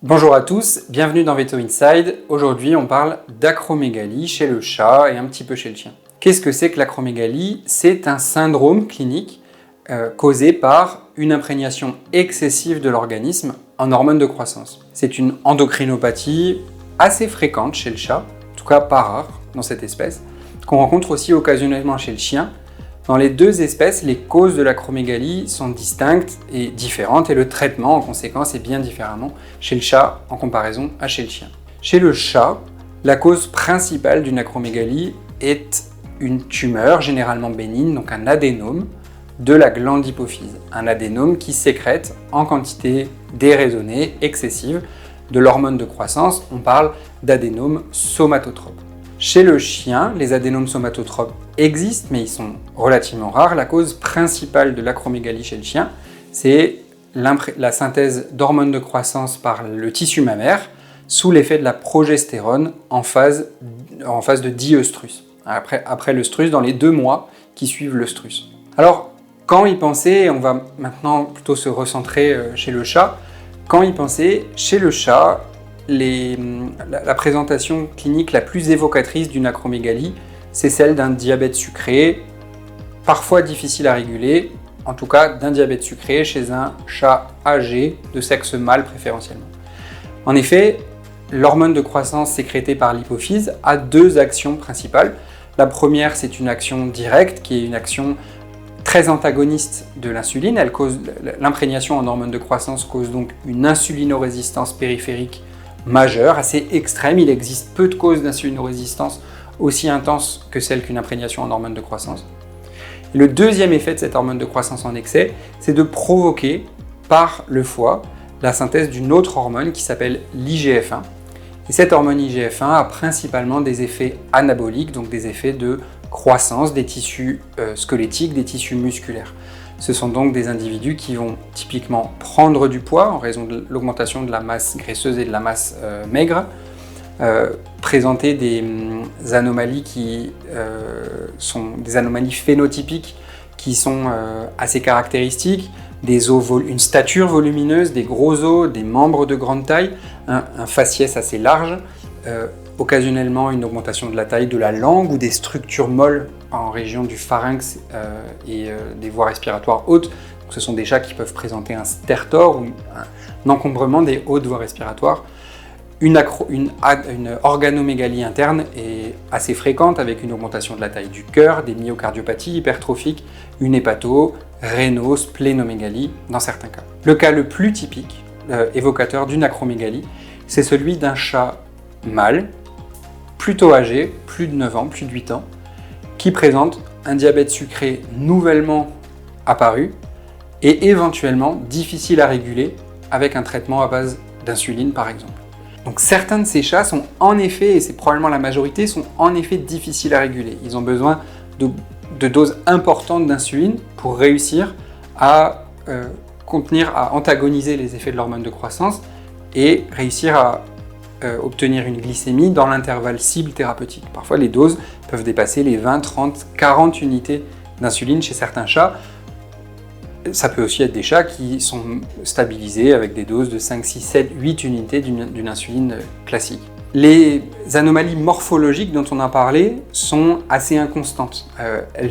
Bonjour à tous, bienvenue dans Veto Inside. Aujourd'hui, on parle d'acromégalie chez le chat et un petit peu chez le chien. Qu'est-ce que c'est que l'acromégalie? C'est un syndrome clinique causé par une imprégnation excessive de l'organisme en hormones de croissance. C'est une endocrinopathie assez fréquente chez le chat, en tout cas pas rare dans cette espèce, qu'on rencontre aussi occasionnellement chez le chien. Dans les deux espèces, les causes de l'acromégalie sont distinctes et différentes et le traitement en conséquence est bien différemment chez le chat en comparaison à chez le chien. Chez le chat, la cause principale d'une acromégalie est une tumeur généralement bénigne, donc un adénome de la glande hypophyse. Un adénome qui sécrète en quantité déraisonnée, excessive, de l'hormone de croissance. On parle d'adénome somatotrope. Chez le chien, les adénomes somatotropes existent, mais ils sont relativement rares. La cause principale de l'acromégalie chez le chien, c'est la synthèse d'hormones de croissance par le tissu mammaire sous l'effet de la progestérone en phase de diœstrus. Après l'œstrus, dans les 2 mois qui suivent l'œstrus. Alors, quand y penser, on va maintenant plutôt se recentrer chez le chat. Quand y penser, chez le chat, la présentation clinique la plus évocatrice d'une acromégalie, c'est celle d'un diabète sucré, parfois difficile à réguler, en tout cas d'un diabète sucré chez un chat âgé de sexe mâle préférentiellement. En effet, l'hormone de croissance sécrétée par l'hypophyse a 2 actions principales. La première, c'est une action directe, qui est une action très antagoniste de l'insuline. L'imprégnation en hormones de croissance cause donc une insulinorésistance périphérique majeure, assez extrême. Il existe peu de causes d'insulinorésistance aussi intenses que celles qu'une imprégnation en hormones de croissance. Et le deuxième effet de cette hormone de croissance en excès, c'est de provoquer par le foie la synthèse d'une autre hormone qui s'appelle l'IGF-1. Et cette hormone IGF-1 a principalement des effets anaboliques, donc des effets de croissance des tissus squelettiques, des tissus musculaires. Ce sont donc des individus qui vont typiquement prendre du poids en raison de l'augmentation de la masse graisseuse et de la masse maigre, présenter des anomalies qui sont des anomalies phénotypiques qui sont assez caractéristiques, une stature volumineuse, des gros os, des membres de grande taille, un faciès assez large, occasionnellement une augmentation de la taille de la langue ou des structures molles en région du pharynx et des voies respiratoires hautes. Donc, ce sont des chats qui peuvent présenter un stertor ou un encombrement des hautes voies respiratoires. Une organomégalie interne est assez fréquente avec une augmentation de la taille du cœur, des myocardiopathies hypertrophiques, une hépato, réno, splénomégalie dans certains cas. Le cas le plus typique, évocateur d'une acromégalie, c'est celui d'un chat mâle, plutôt âgé, plus de 9 ans, plus de 8 ans, qui présente un diabète sucré nouvellement apparu et éventuellement difficile à réguler avec un traitement à base d'insuline par exemple. Donc certains de ces chats sont en effet, et c'est probablement la majorité, sont en effet difficiles à réguler. Ils ont besoin de doses importantes d'insuline pour réussir à antagoniser les effets de l'hormone de croissance et réussir à obtenir une glycémie dans l'intervalle cible thérapeutique. Parfois, les doses peuvent dépasser les 20, 30, 40 unités d'insuline chez certains chats. Ça peut aussi être des chats qui sont stabilisés avec des doses de 5, 6, 7, 8 unités d'une insuline classique. Les anomalies morphologiques dont on a parlé sont assez inconstantes.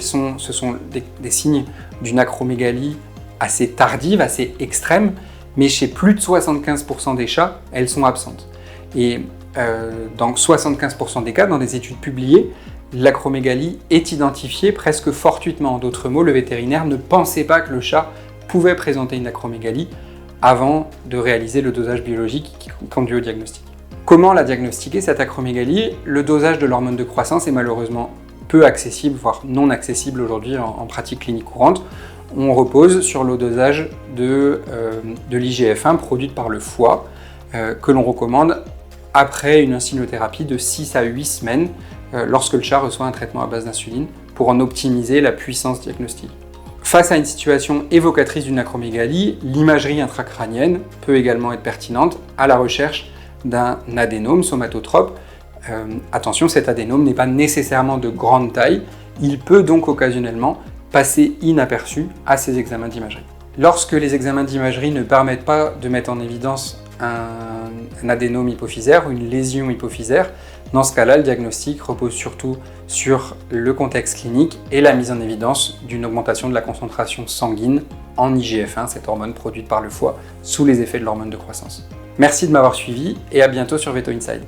Ce sont des signes d'une acromégalie assez tardive, assez extrême, mais chez plus de 75% des chats, elles sont absentes. Et dans 75% des cas, dans des études publiées, l'acromégalie est identifiée presque fortuitement. En d'autres mots, le vétérinaire ne pensait pas que le chat pouvait présenter une acromégalie avant de réaliser le dosage biologique qui conduit au diagnostic. Comment la diagnostiquer, cette acromégalie? Le dosage de l'hormone de croissance est malheureusement peu accessible, voire non accessible aujourd'hui en pratique clinique courante. On repose sur le dosage de l'IGF-1 produite par le foie, que l'on recommande après une insulinothérapie de 6 à 8 semaines lorsque le chat reçoit un traitement à base d'insuline pour en optimiser la puissance diagnostique. Face à une situation évocatrice d'une acromégalie, l'imagerie intracrânienne peut également être pertinente à la recherche d'un adénome somatotrope. Attention, cet adénome n'est pas nécessairement de grande taille, il peut donc occasionnellement passer inaperçu à ces examens d'imagerie. Lorsque les examens d'imagerie ne permettent pas de mettre en évidence un adénome hypophysaire ou une lésion hypophysaire. Dans ce cas-là, le diagnostic repose surtout sur le contexte clinique et la mise en évidence d'une augmentation de la concentration sanguine en IGF-1, cette hormone produite par le foie, sous les effets de l'hormone de croissance. Merci de m'avoir suivi et à bientôt sur Veto Inside.